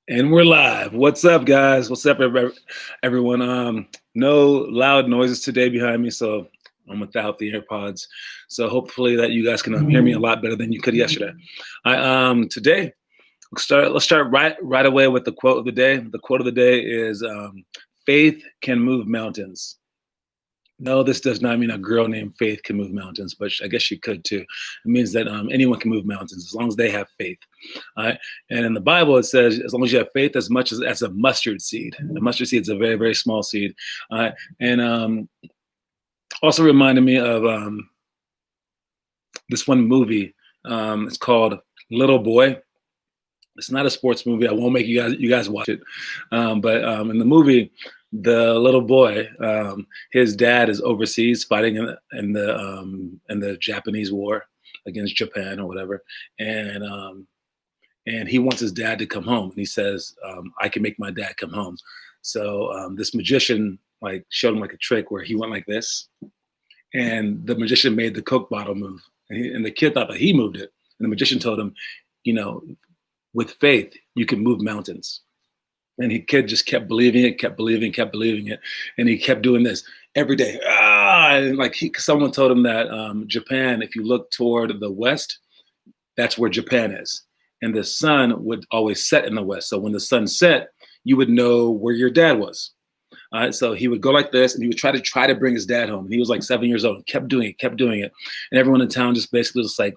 And we're live. What's up, guys? What's up, everyone? No loud noises today behind me, so I'm without the AirPods. So hopefully that you guys can hear me a lot better than you could yesterday. Today let's start right away with the quote of the day. The quote of the day is faith can move mountains. No, this does not mean a girl named Faith can move mountains, but I guess she could too. It means that anyone can move mountains as long as they have faith. All right. And in the Bible, it says, as long as you have faith as much as a mustard seed. A mustard seed is a very, very small seed. All right. And also reminded me of this one movie. It's called Little Boy. It's not a sports movie. I won't make you guys watch it. But in the movie, the little boy, his dad is overseas fighting in the Japanese war against Japan or whatever, and he wants his dad to come home. And he says, "I can make my dad come home." So this magician like showed him like a trick where he went like this, and the magician made the Coke bottle move, and the kid thought that he moved it, and the magician told him, you know, with faith you can move mountains. And the kid just kept believing it, kept believing it. And he kept doing this every day. And like someone told him that Japan, if you look toward the west, that's where Japan is. And the sun would always set in the west. So when the sun set, you would know where your dad was. So he would go like this, and he would try to bring his dad home. And he was like 7 years old, and kept doing it. And everyone in town just basically just like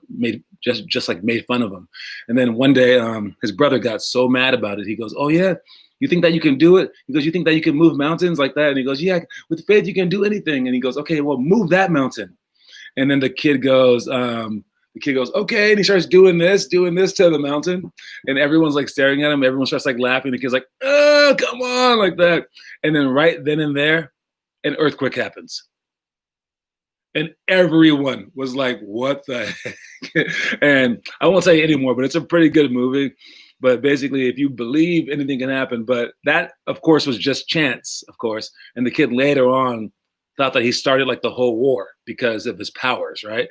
made fun of him. And then one day, his brother got so mad about it. He goes, "Oh yeah, you think that you can do it?" He goes, "You think that you can move mountains like that?" And he goes, "Yeah, with faith you can do anything." And he goes, "Okay, well, move that mountain." And then the kid goes, "Okay," and he starts doing this to the mountain, and everyone's like staring at him. Everyone starts like laughing. The kid's like, "Oh, come on," like that. And then right then and there, an earthquake happens. And everyone was like, "What the heck?" And I won't say anymore, but it's a pretty good movie. But basically, if you believe, anything can happen. But that, of course, was just chance, of course. And the kid later on thought that he started like the whole war because of his powers, right?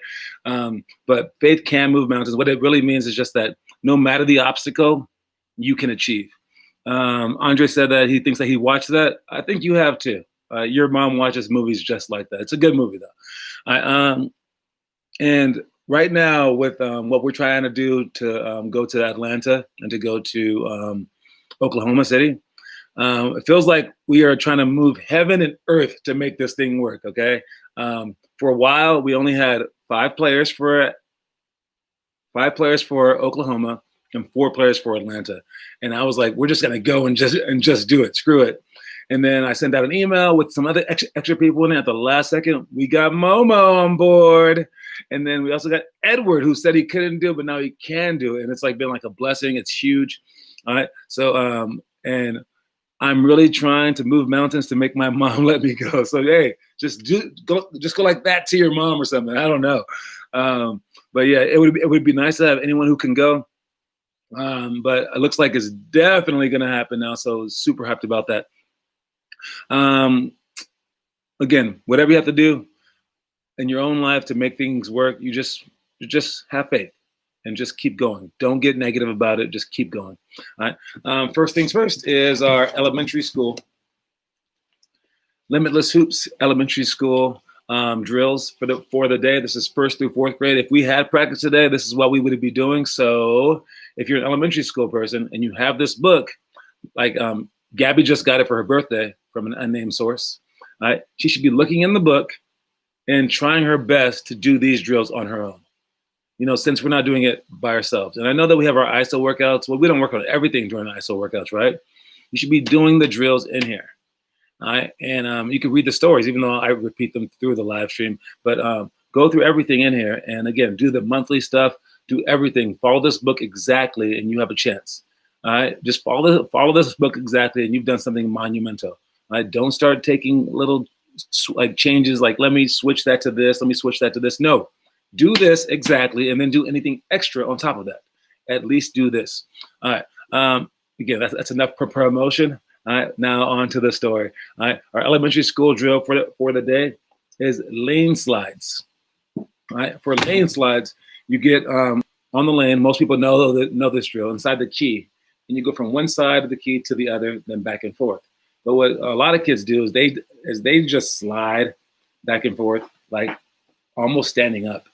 But faith can move mountains. What it really means is just that no matter the obstacle, you can achieve. Andre said that he thinks that he watched that. I think you have too. Your mom watches movies just like that. It's a good movie though. And right now, with what we're trying to do to go to Atlanta and to go to Oklahoma City, it feels like we are trying to move heaven and earth to make this thing work. Okay. For a while, we only had five players for Oklahoma and 4 players for Atlanta. And I was like, we're just gonna go and just do it. Screw it. And then I sent out an email with some other extra people in it. At the last second, we got Momo on board. And then we also got Edward, who said he couldn't do it, but now he can do it. And it's like been like a blessing. It's huge. All right. So and I'm really trying to move mountains to make my mom let me go. So hey, just go like that to your mom or something. I don't know. But yeah, it would be nice to have anyone who can go. But it looks like it's definitely going to happen now. So super happy about that. Again, whatever you have to do in your own life to make things work, you just have faith and just keep going. Don't get negative about it. Just keep going. All right. First things first is our elementary school, Limitless Hoops Elementary School drills for the day. This is 1st through 4th grade. If we had practice today, this is what we would be doing. So if you're an elementary school person and you have this book, like Gabby just got it for her birthday from an unnamed source, right? She should be looking in the book and trying her best to do these drills on her own. You know, since we're not doing it by ourselves. And I know that we have our ISO workouts. Well, we don't work on everything during the ISO workouts, right? You should be doing the drills in here. All right. And you can read the stories, even though I repeat them through the live stream. But go through everything in here. And again, do the monthly stuff. Do everything. Follow this book exactly, and you have a chance. All right. Just follow this book exactly, and you've done something monumental. All right. Don't start taking little like changes, like let me switch that to this. Let me switch that to this. No. Do this exactly, and then do anything extra on top of that. At least do this. All right. Again, that's enough promotion. All right. Now on to the story. All right. Our elementary school drill for the day is lane slides. All right. For lane slides, you get on the lane. Most people know this drill. Inside the key and you go from one side of the key to the other, then back and forth. But what a lot of kids do is they just slide back and forth, like almost standing up.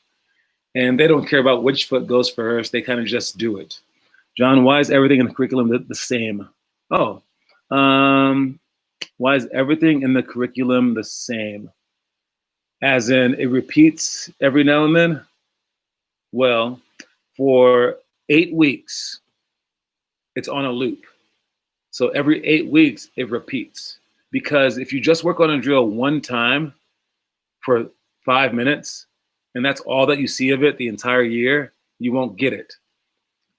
And they don't care about which foot goes first. They kind of just do it. John, why is everything in the curriculum the same? Oh, why is everything in the curriculum the same? As in, it repeats every now and then? Well, for 8 weeks, it's on a loop. So every 8 weeks, it repeats. Because if you just work on a drill one time for 5 minutes, and that's all that you see of it the entire year, you won't get it.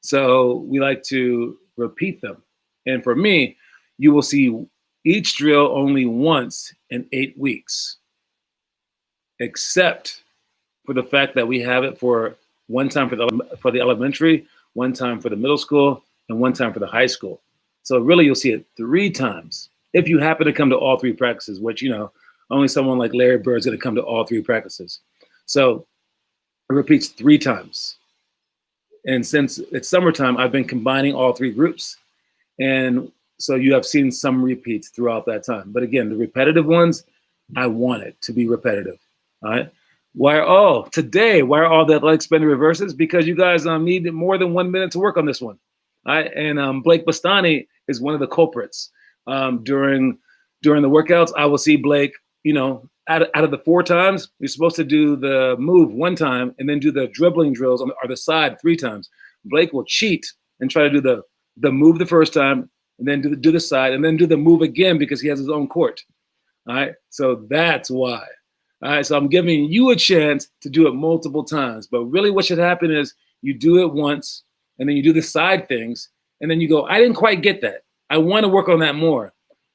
So we like to repeat them. And for me, you will see each drill only once in 8 weeks, except for the fact that we have it for one time for the elementary, one time for the middle school, and one time for the high school. So really you'll see it 3 times. If you happen to come to all 3 practices, which, you know, only someone like Larry Bird is going to come to all 3 practices. So it repeats 3 times. And since it's summertime, I've been combining all 3 groups. And so you have seen some repeats throughout that time. But again, the repetitive ones, I want it to be repetitive. All right. Why are all the athletic spin reverses? Because you guys need more than 1 minute to work on this one. All right. And Blake Bastani is one of the culprits. During the workouts, I will see Blake, you know, out of the 4 times, you're supposed to do the move 1 time and then do the dribbling drills on the side 3 times. Blake will cheat and try to do the move the first time and then do the side and then do the move again because he has his own court. All right. So that's why. All right. So I'm giving you a chance to do it multiple times. But really what should happen is you do it once and then you do the side things and then you go, I didn't quite get that. I want to work on that more.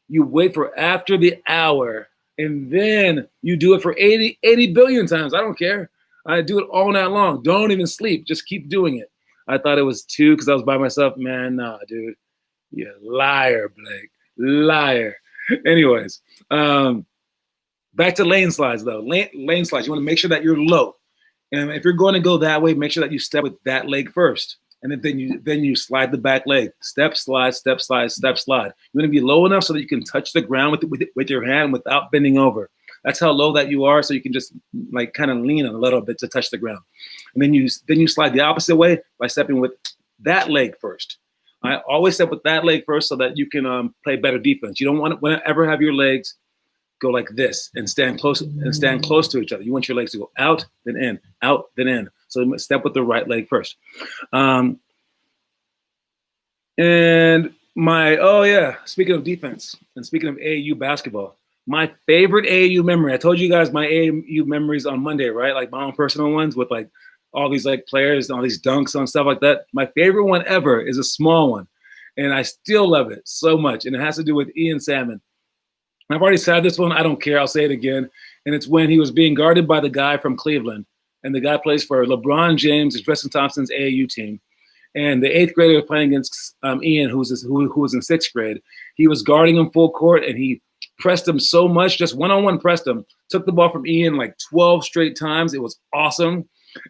You wait for after the hour and then you do it for 80 billion times. I don't care. I do it all night long. Don't even sleep. Just keep doing it. I thought it was 2 because I was by myself. Man, nah, dude. You liar, Blake. Liar. Anyways, back to lane slides, though. Lane slides, you want to make sure that you're low. And if you're going to go that way, make sure that you step with that leg first. And then you slide the back leg. Step, slide, step, slide, step, slide. You want to be low enough so that you can touch the ground with your hand without bending over. That's how low that you are, so you can just like kind of lean a little bit to touch the ground. And then you slide the opposite way by stepping with that leg first. I always step with that leg first so that you can play better defense. You don't want to ever have your legs go like this and stand close to each other. You want your legs to go out, then in, out, then in. So step with the right leg first. Speaking of defense and speaking of AAU basketball, my favorite AAU memory, I told you guys my AAU memories on Monday, right? Like my own personal ones with like all these like players and all these dunks and stuff like that. My favorite one ever is a small one. And I still love it so much. And it has to do with Ian Salmon. I've already said this one. I don't care. I'll say it again. And it's when he was being guarded by the guy from Cleveland. And the guy plays for LeBron James, Tristan Thompson's AAU team. And the 8th grader was playing against Ian, who was in 6th grade. He was guarding him full court, and he pressed him so much, just one-on-one pressed him. Took the ball from Ian like 12 straight times. It was awesome.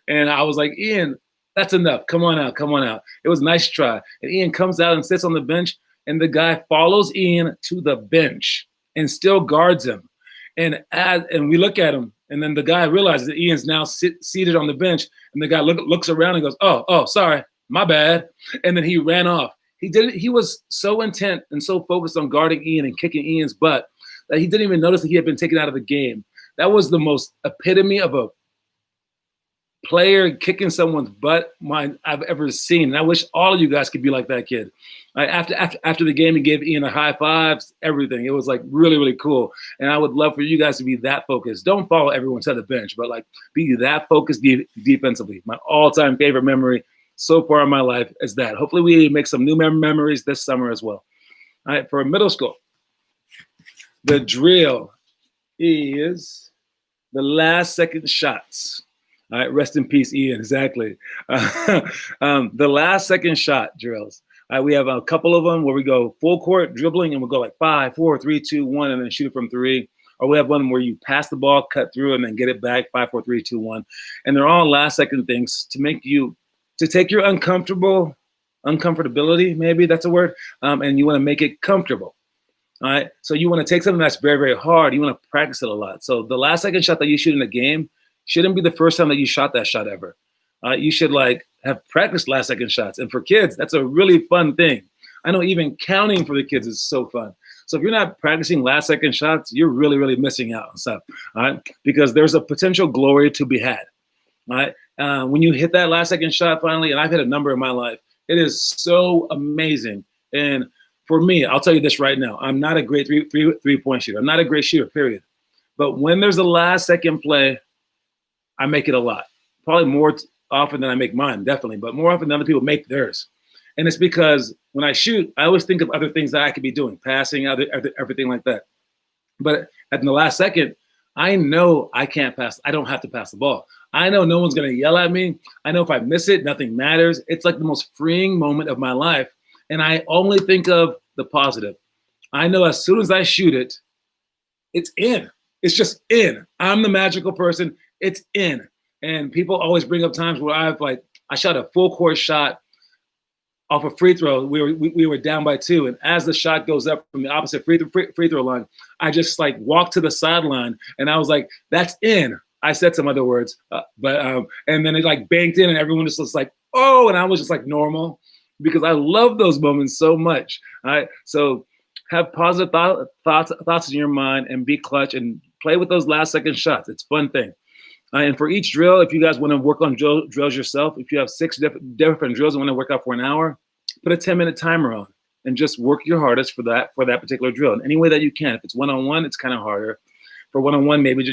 And I was like, Ian, that's enough. Come on out. Come on out. It was a nice try. And Ian comes out and sits on the bench, and the guy follows Ian to the bench and still guards him. And we look at him, and then the guy realizes that Ian's now seated on the bench, and the guy looks around and goes, oh, sorry, my bad. And then he ran off. He was so intent and so focused on guarding Ian and kicking Ian's butt that he didn't even notice that he had been taken out of the game. That was the most epitome of a player kicking someone's butt I've ever seen. And I wish all of you guys could be like that kid. After the game, he gave Ian a high five, everything. It was like really, really cool. And I would love for you guys to be that focused. Don't follow everyone to the bench, but like be that focused defensively. My all-time favorite memory so far in my life is that. Hopefully we make some new memories this summer as well. All right, for middle school, the drill is the last second shots. All right, rest in peace, Ian. Exactly. The last second shot drills. All right, we have a couple of them where we go full court dribbling and we'll go like 5, 4, 3, 2, 1, and then shoot it from 3. Or we have one where you pass the ball, cut through, and then get it back 5, 4, 3, 2, 1. And they're all last second things to take your uncomfortable uncomfortability, maybe that's a word, and you want to make it comfortable. All right. So you want to take something that's very, very hard. You want to practice it a lot. So the last second shot that you shoot in a game shouldn't be the first time that you shot that shot ever. You should like have practiced last second shots. And for kids, that's a really fun thing. I know even counting for the kids is so fun. So if you're not practicing last second shots, you're really, really missing out on stuff. All right. Because there's a potential glory to be had. All right. When you hit that last second shot finally, and I've hit a number in my life, it is so amazing. And for me, I'll tell you this right now. I'm not a great three-point shooter. I'm not a great shooter, period. But when there's a last second play, I make it a lot. Probably more often than I make mine, definitely. But more often than other people make theirs. And it's because when I shoot, I always think of other things that I could be doing, passing, everything like that. But at the last second, I know I can't pass. I don't have to pass the ball. I know no one's going to yell at me. I know if I miss it, nothing matters. It's like the most freeing moment of my life. And I only think of the positive. I know as soon as I shoot it, it's in. It's just in. I'm the magical person. It's in. And people always bring up times where I shot a full court shot off a free throw. We were down by 2. And as the shot goes up from the opposite free throw line, I just like walked to the sideline and I was like, that's in. I said some other words, and then it like banked in and everyone just was like, oh, and I was just like normal. Because I love those moments so much. All right. So have positive thoughts in your mind and be clutch and play with those last second shots. It's a fun thing. And for each drill, if you guys want to work on drills yourself, if you have 6 different drills and want to work out for an hour, put a 10-minute timer on and just work your hardest for that particular drill in any way that you can. If it's one-on-one, it's kind of harder. For one-on-one, maybe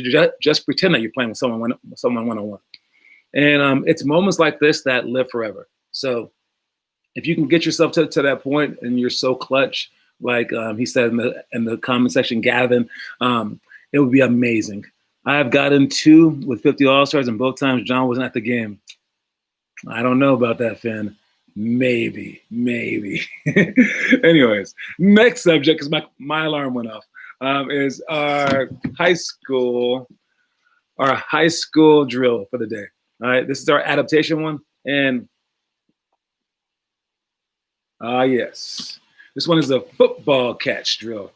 just pretend that you're playing with someone one-on-one. And it's moments like this that live forever. So if you can get yourself to that point and you're so clutch, like he said in the comment section, Gavin, it would be amazing. I have gotten 2 with 50 All-Stars, and both times John wasn't at the game. I don't know about that, Finn. Maybe. Anyways, next subject, because my alarm went off, is our high school drill for the day. All right, this is our adaptation one, and yes. This one is a football catch drill.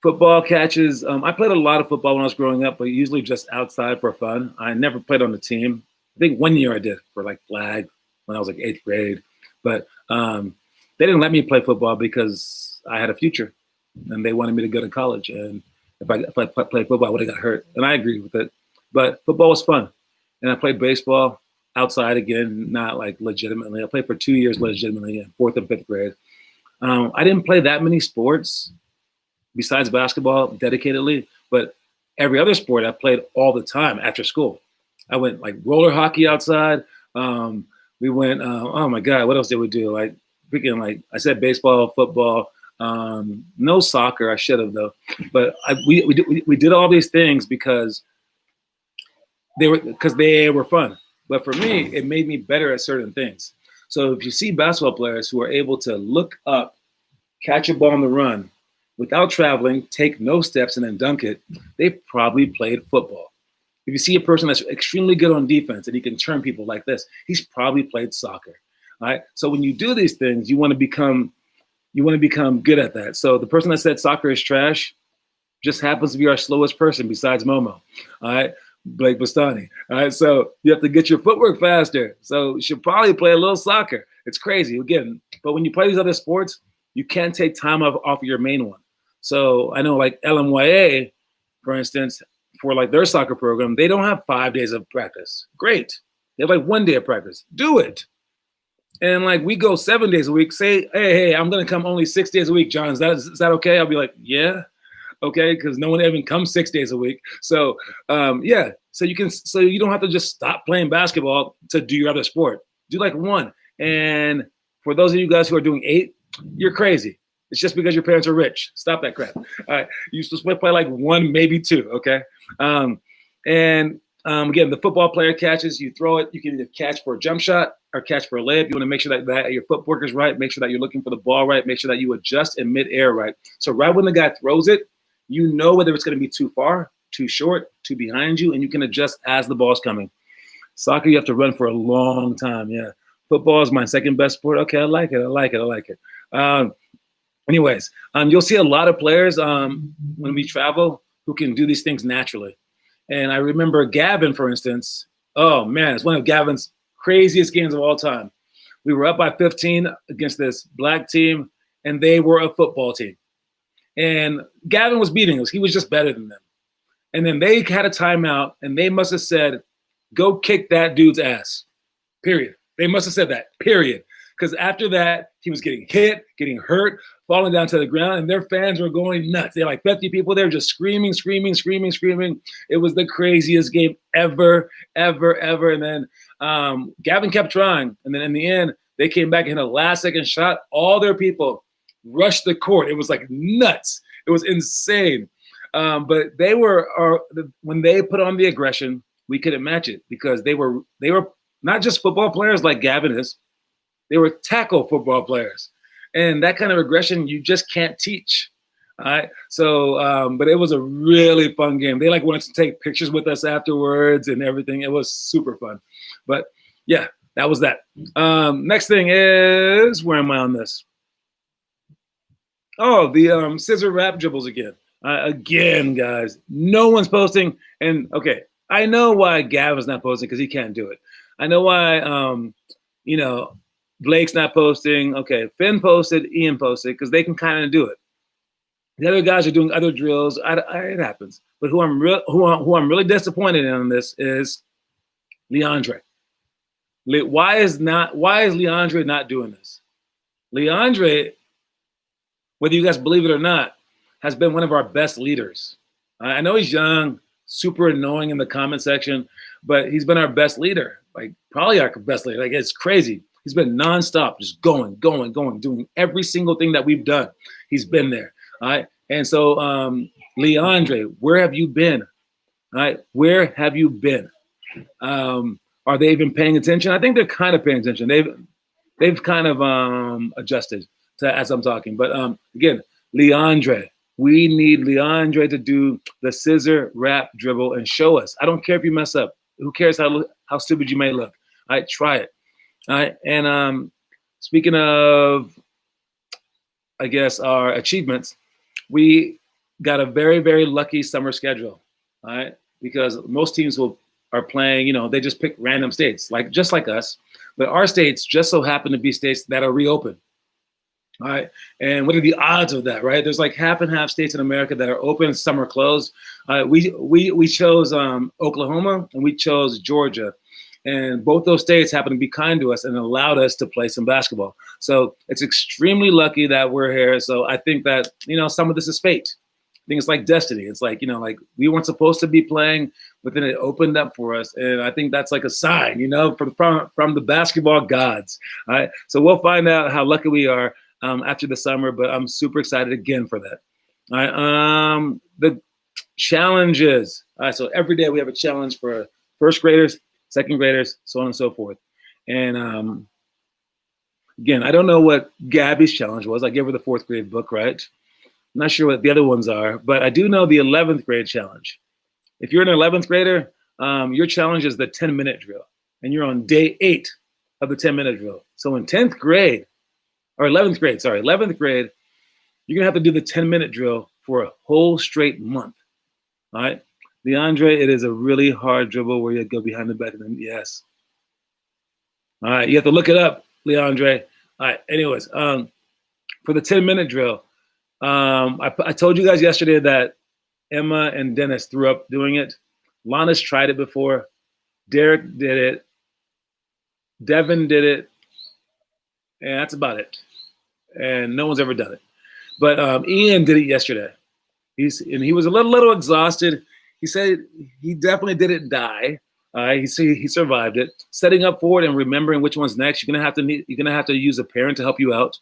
Football catches. I played a lot of football when I was growing up, but usually just outside for fun. I never played on the team. I think one year I did for like flag when I was like 8th grade. But they didn't let me play football because I had a future, and they wanted me to go to college. And if I played football, I would have got hurt. And I agreed with it. But football was fun. And I played baseball outside again, not like legitimately. I played for 2 years legitimately in 4th and 5th grade. I didn't play that many sports besides basketball dedicatedly, but every other sport I played all the time after school. I went like roller hockey outside. We went, oh my God, what else did we do? Like freaking, like I said, baseball, football, no soccer. I should have though, but we did all these things because they were fun. But for me, it made me better at certain things. So if you see basketball players who are able to look up, catch a ball on the run without traveling, take no steps, and then dunk it, they've probably played football. If you see a person that's extremely good on defense and he can turn people like this, he's probably played soccer. All right. So when you do these things, you want to become good at that. So the person that said soccer is trash just happens to be our slowest person besides Momo. All right. Blake Bastani. All right. So you have to get your footwork faster. So you should probably play a little soccer. It's crazy again. But when you play these other sports, you can't take time off of your main one. So I know like LMYA, for instance, for like their soccer program, they don't have 5 days of practice. Great. They have like 1 day of practice. Do it. And like we go 7 days a week. Say, hey, I'm going to come only 6 days a week, John. Is that okay? I'll be like, yeah. Okay, because no one even comes 6 days a week. So yeah, so you don't have to just stop playing basketball to do your other sport. Do like 1. And for those of you guys who are doing 8, you're crazy. It's just because your parents are rich. Stop that crap. All right, you're supposed to play like 1, maybe 2. Okay, again, the football player catches. You throw it. You can either catch for a jump shot or catch for a layup. You want to make sure that your footwork is right. Make sure that you're looking for the ball right. Make sure that you adjust in midair right. So right when the guy throws it, you know whether it's going to be too far, too short, too behind you, and you can adjust as the ball's coming. Soccer, you have to run for a long time. Yeah. Football is my second best sport. Okay, I like it. I like it. I like it. Um, anyways, you'll see a lot of players when we travel who can do these things naturally. And I remember Gavin, for instance. Oh man, it's one of Gavin's craziest games of all time. We were up by 15 against this black team, and they were a football team. And Gavin was beating us. He was just better than them. And then they had a timeout, and they must have said, "Go kick that dude's ass." Period. They must have said that. Period. Because after that, he was getting hit, getting hurt, falling down to the ground, and their fans were going nuts. They had like 50 people there just screaming, screaming, screaming, screaming. It was the craziest game ever, ever, ever. And then Gavin kept trying. And then in the end, they came back and hit a last-second shot. All their people rushed the court. It was like nuts. It was insane. But they were when they put on the aggression, we couldn't match it because they were not just football players like Gavin is. They were tackle football players. And that kind of aggression you just can't teach. All right. So, but it was a really fun game. They like wanted to take pictures with us afterwards and everything. It was super fun. But yeah, that was that. Next thing is, where am I on this? Oh, the scissor wrap dribbles again. Again, guys, no one's posting. And okay, I know why Gavin's not posting because he can't do it. I know why, Blake's not posting. Okay, Finn posted, Ian posted because they can kind of do it. The other guys are doing other drills. It happens. But who I'm really disappointed in on this is Leandre. Why is Leandre not doing this? Leandre, whether you guys believe it or not, has been one of our best leaders. I know he's young, super annoying in the comment section, but he's been our best leader. Like probably our best leader. Like it's crazy. He's been nonstop, just going, doing every single thing that we've done. He's been there. All right. And so, Leandre, where have you been? All right. Where have you been? Are they even paying attention? I think they're kind of paying attention. They've kind of adjusted to as I'm talking. But again, Leandre, we need Leandre to do the scissor wrap dribble and show us. I don't care if you mess up. Who cares how stupid you may look? All right, try it. All right, and speaking of, I guess, our achievements, we got a very, very lucky summer schedule, all right, because most teams are playing, they just pick random states, just like us, but our states just so happen to be states that are reopened, all right, and what are the odds of that, right? There's like half and half states in America that are open, some are closed. We chose Oklahoma and we chose Georgia. And both those states happen to be kind to us and allowed us to play some basketball. So it's extremely lucky that we're here. So I think that, some of this is fate. I think it's like destiny. It's like, like we weren't supposed to be playing, but then it opened up for us. And I think that's like a sign, from the basketball gods. All right. So we'll find out how lucky we are after the summer, but I'm super excited again for that. All right. The challenges. All right. So every day we have a challenge for first graders, second graders, so on and so forth. And again, I don't know what Gabby's challenge was. I gave her the 4th grade book, right? I'm not sure what the other ones are, but I do know the 11th grade challenge. If you're an 11th grader, your challenge is the 10-minute drill. And you're on day 8 of the 10-minute drill. So in 11th grade, you're going to have to do the 10-minute drill for a whole straight month. All right? Leandre, it is a really hard dribble where you go behind the back and then, yes. All right, you have to look it up, Leandre. All right, anyways, for the 10-minute drill, I told you guys yesterday that Emma and Dennis threw up doing it. Lana's tried it before. Derek did it. Devin did it. And that's about it. And no one's ever done it. But Ian did it yesterday. He was a little exhausted. He said he definitely didn't die. He survived it. Setting up for it and remembering which one's next. You're gonna have to use a parent to help you out.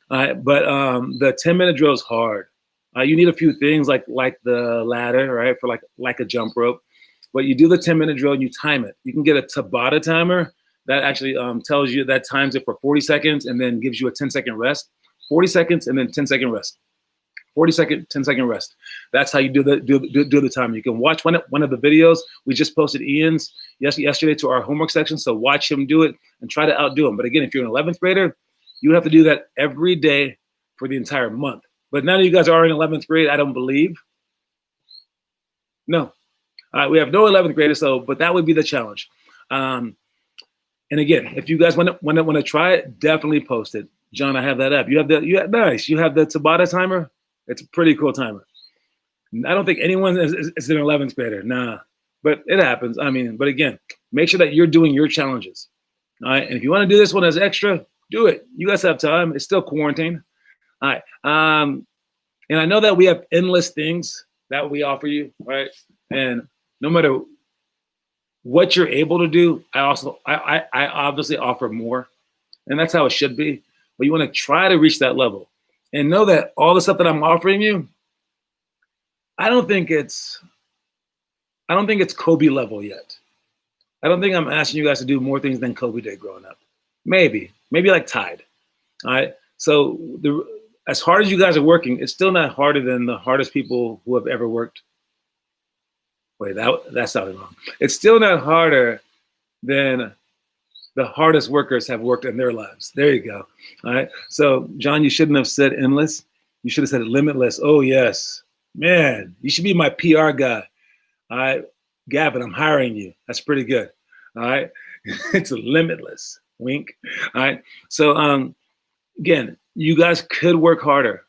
But the 10-minute drill is hard. You need a few things like the ladder, right, for like a jump rope. But you do the 10-minute drill and you time it. You can get a Tabata timer that actually tells you that times it for 40 seconds and then gives you a 10-second rest. 40 seconds and then 10-second rest. 40-second, 10-second rest. That's how you do the time. You can watch one of the videos. We just posted Ian's yesterday to our homework section, so watch him do it and try to outdo him. But again, if you're an 11th grader, you have to do that every day for the entire month. But none of you guys are in 11th grade, I don't believe. No. We have no 11th graders, but that would be the challenge. And again, if you guys want to try it, definitely post it. John, I have that up. You have nice. You have the Tabata timer. It's a pretty cool timer. I don't think anyone is an 11th grader. Nah, but it happens. I mean, but again, make sure that you're doing your challenges. All right. And if you want to do this one as extra, do it. You guys have time. It's still quarantine. All right. And I know that we have endless things that we offer you, right? And no matter what you're able to do, I obviously offer more, and that's how it should be. But you want to try to reach that level, and know that all the stuff that I'm offering you, I don't think it's Kobe level yet. I don't think I'm asking you guys to do more things than Kobe did growing up. Maybe like Tide. All right. So as hard as you guys are working, it's still not harder than the hardest people who have ever worked. Wait, that sounded wrong. It's still not harder than the hardest workers have worked in their lives. There you go. All right. So, John, you shouldn't have said endless. You should have said limitless. Oh, yes. Man, you should be my PR guy. All right. Gavin, I'm hiring you. That's pretty good. All right. It's limitless. Wink. All right. So, again, you guys could work harder.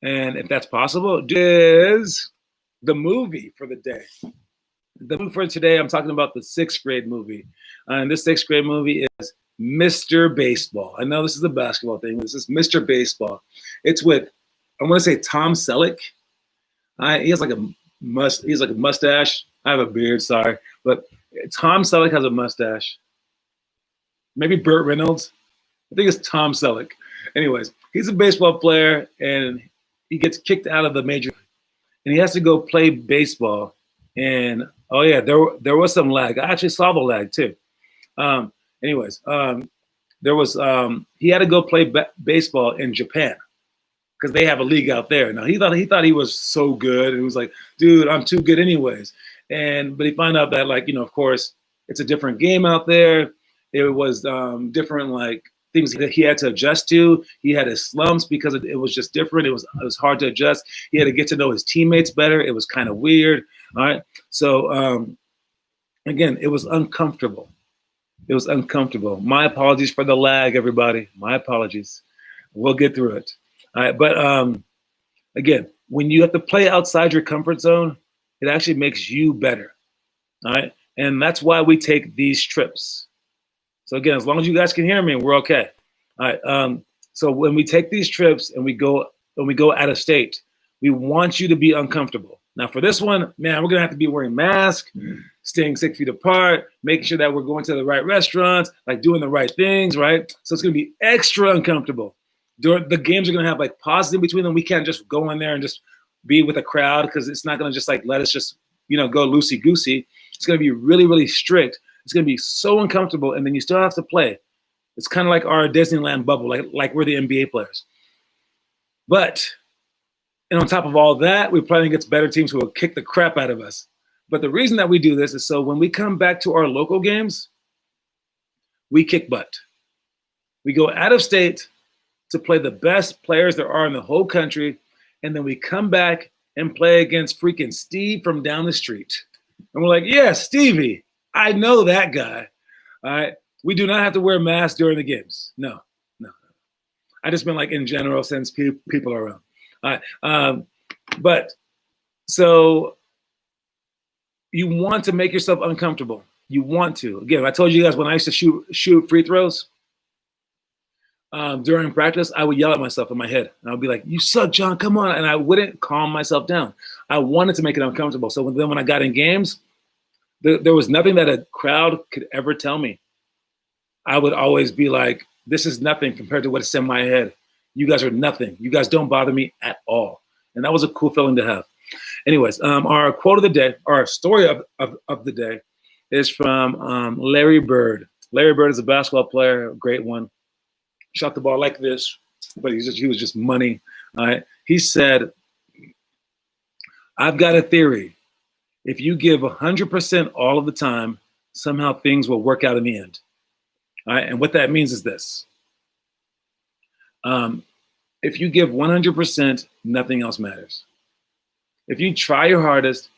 And if that's possible, is the movie for the day. The movie for today, I'm talking about the 6th grade movie. And this 6th grade movie is Mr. Baseball. I know this is a basketball thing. This is Mr. Baseball. It's with, I want to say, Tom Selleck. He has like a mustache. I have a beard, sorry. But Tom Selleck has a mustache. Maybe Burt Reynolds. I think it's Tom Selleck. Anyways, he's a baseball player, and he gets kicked out of the major, and he has to go play baseball. And oh yeah, there was some lag. I actually saw the lag too. There was he had to go play baseball in Japan because they have a league out there. Now he thought he was so good, and he was like, dude, I'm too good anyways. But he found out that, like, of course, it's a different game out there. It was different, like, things that he had to adjust to. He had his slumps because it was just different. It was hard to adjust. He had to get to know his teammates better. It was kind of weird. All right. So again, it was uncomfortable. It was uncomfortable. My apologies for the lag, everybody. My apologies. We'll get through it. All right. But again, when you have to play outside your comfort zone, it actually makes you better. All right. And that's why we take these trips. So again, as long as you guys can hear me, we're okay. All right. So when we take these trips and we go out of state, we want you to be uncomfortable. Now for this one, man, we're gonna have to be wearing masks, staying 6 feet apart, making sure that we're going to the right restaurants, like doing the right things, right? So it's gonna be extra uncomfortable. The games are gonna have like pauses in between them. We can't just go in there and just be with a crowd, because it's not gonna just like let us just go loosey goosey. It's gonna be really, really strict. It's going to be so uncomfortable, and then you still have to play. It's kind of like our Disneyland bubble, like we're the NBA players. But, and on top of all that, we're playing against better teams who will kick the crap out of us. But the reason that we do this is so when we come back to our local games, we kick butt. We go out of state to play the best players there are in the whole country, and then we come back and play against freaking Steve from down the street. And we're like, yeah, Stevie. I know that guy. All right. We do not have to wear masks during the games. No. I just meant like in general, since people are around. All right. But so you want to make yourself uncomfortable. You want to. Again, I told you guys when I used to shoot free throws during practice, I would yell at myself in my head. And I would be like, you suck, John, come on. And I wouldn't calm myself down. I wanted to make it uncomfortable. So then when I got in games, there was nothing that a crowd could ever tell me. I would always be like, this is nothing compared to what's in my head. You guys are nothing. You guys don't bother me at all. And that was a cool feeling to have. Anyways, our quote of the day, our story of the day is from Larry Bird. Larry Bird is a basketball player, a great one. Shot the ball like this, but he was just money. All right. He said, I've got a theory. If you give 100% all of the time, somehow things will work out in the end. All right. And what that means is this. If you give 100%, nothing else matters. If you try your hardest,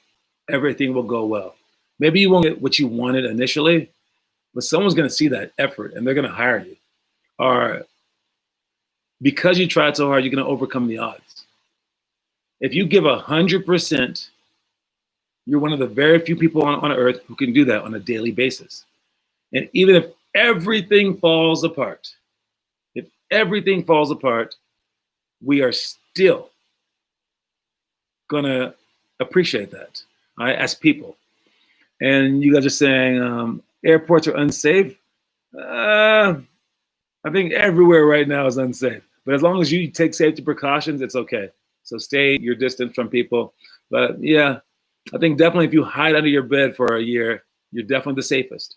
everything will go well. Maybe you won't get what you wanted initially, but someone's going to see that effort and they're going to hire you. Or because you tried so hard, you're going to overcome the odds. If you give 100%, you're one of the very few people on earth who can do that on a daily basis. And even if everything falls apart, we are still going to appreciate that, all right, as people. And you guys are saying airports are unsafe. I think everywhere right now is unsafe. But as long as you take safety precautions, it's okay. So stay your distance from people. But yeah, I think definitely if you hide under your bed for a year, you're definitely the safest.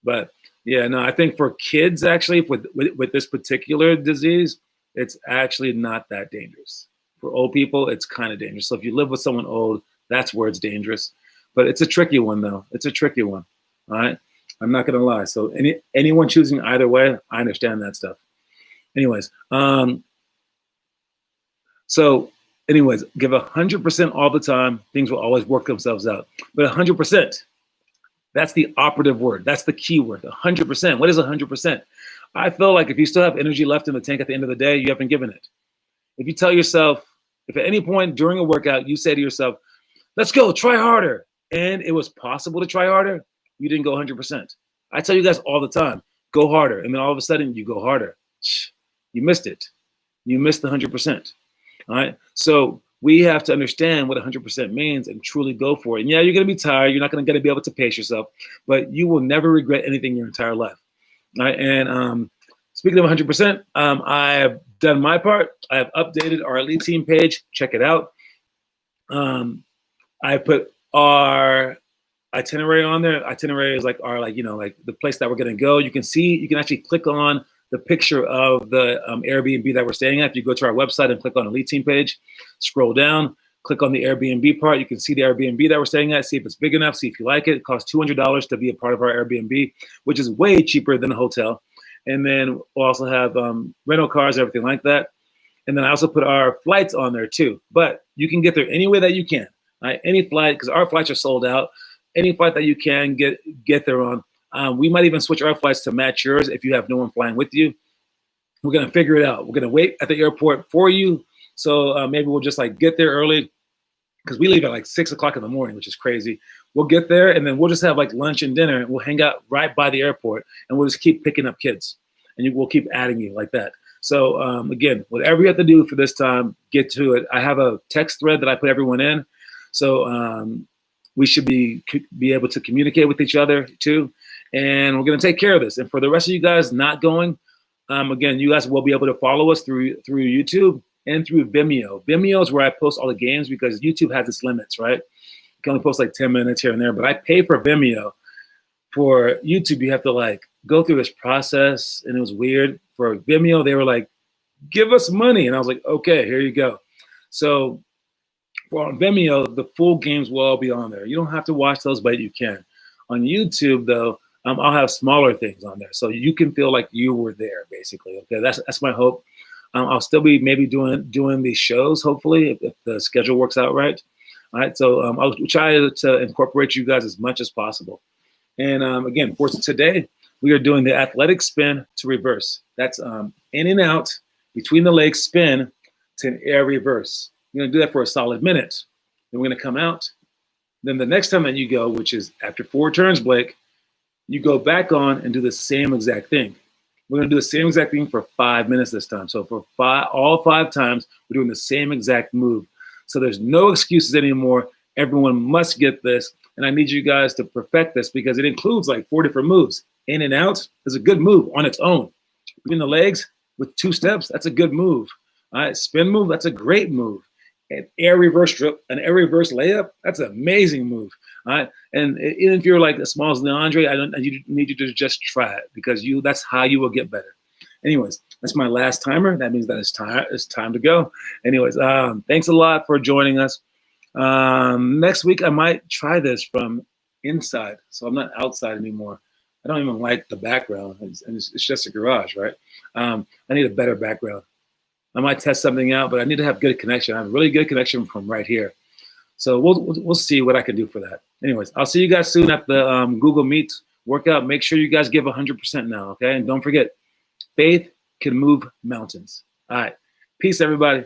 But yeah, no, I think for kids, actually, with this particular disease, it's actually not that dangerous. For old people, it's kind of dangerous. So if you live with someone old, that's where it's dangerous. But it's a tricky one, though. It's a tricky one. All right. I'm not going to lie. So anyone choosing either way, I understand that stuff. Anyways, give 100% all the time. Things will always work themselves out. But 100%, that's the operative word. That's the key word. 100%. What is 100%? I feel like if you still have energy left in the tank at the end of the day, you haven't given it. If you tell yourself, if at any point during a workout you say to yourself, let's go, try harder, and it was possible to try harder, you didn't go 100%. I tell you guys all the time, go harder. And then all of a sudden you go harder. You missed it. You missed the 100%. All right. So we have to understand what 100% means and truly go for it. And yeah, you're going to be tired. You're not going to be able to pace yourself, but you will never regret anything your entire life. All right. And speaking of 100%, I have done my part. I have updated our Elite Team page. Check it out. I put our itinerary on there. Itinerary is like our, like the place that we're going to go. You can actually click on the picture of the Airbnb that we're staying at. If you go to our website and click on the Elite Team page, scroll down, click on the Airbnb part. You can see the Airbnb that we're staying at, see if it's big enough, see if you like it. It costs $200 to be a part of our Airbnb, which is way cheaper than a hotel. And then we'll also have rental cars, everything like that. And then I also put our flights on there too. But you can get there any way that you can. Right? Any flight, because our flights are sold out. Any flight that you can get there on. We might even switch our flights to match yours if you have no one flying with you. We're going to figure it out. We're going to wait at the airport for you. So maybe we'll just get there early because we leave at 6 o'clock in the morning, which is crazy. We'll get there and then we'll just have lunch and dinner and we'll hang out right by the airport and we'll just keep picking up kids and we'll keep adding you like that. So again, whatever you have to do for this time, get to it. I have a text thread that I put everyone in. So we should be able to communicate with each other too. And we're going to take care of this. And for the rest of you guys not going, again, you guys will be able to follow us through YouTube and through Vimeo. Vimeo is where I post all the games because YouTube has its limits, right? You can only post 10 minutes here and there, but I pay for Vimeo. For YouTube, you have to go through this process, and it was weird. For Vimeo, they were give us money. And I was like, okay, here you go. So on Vimeo, the full games will all be on there. You don't have to watch those, but you can. On YouTube, though, I'll have smaller things on there, so you can feel like you were there, basically. Okay, that's my hope. I'll still be maybe doing these shows, hopefully, if the schedule works out right. All right, so I'll try to incorporate you guys as much as possible. And again, for today, we are doing the athletic spin to reverse. That's in and out, between the legs spin to an air reverse. You're going to do that for a solid minute. Then we're going to come out. Then the next time that you go, which is after 4 turns, Blake, you go back on and do the same exact thing. We're going to do the same exact thing for 5 minutes this time. So for all 5 times, we're doing the same exact move. So there's no excuses anymore. Everyone must get this. And I need you guys to perfect this because it includes 4 different moves. In and out is a good move on its own. Between the legs with 2 steps, that's a good move. All right, spin move, that's a great move. An air reverse layup, that's an amazing move. All right, and even if you're as small as Leandre, I need you to just try it because that's how you will get better. Anyways, that's my last timer. That means that it's time to go. Anyways, thanks a lot for joining us. Next week, I might try this from inside, so I'm not outside anymore. I don't even like the background. It's just a garage, right? I need a better background. I might test something out, but I need to have good connection. I have a really good connection from right here. So we'll see what I can do for that. Anyways, I'll see you guys soon at the Google Meet workout. Make sure you guys give 100% now, okay? And don't forget, faith can move mountains. All right. Peace, everybody.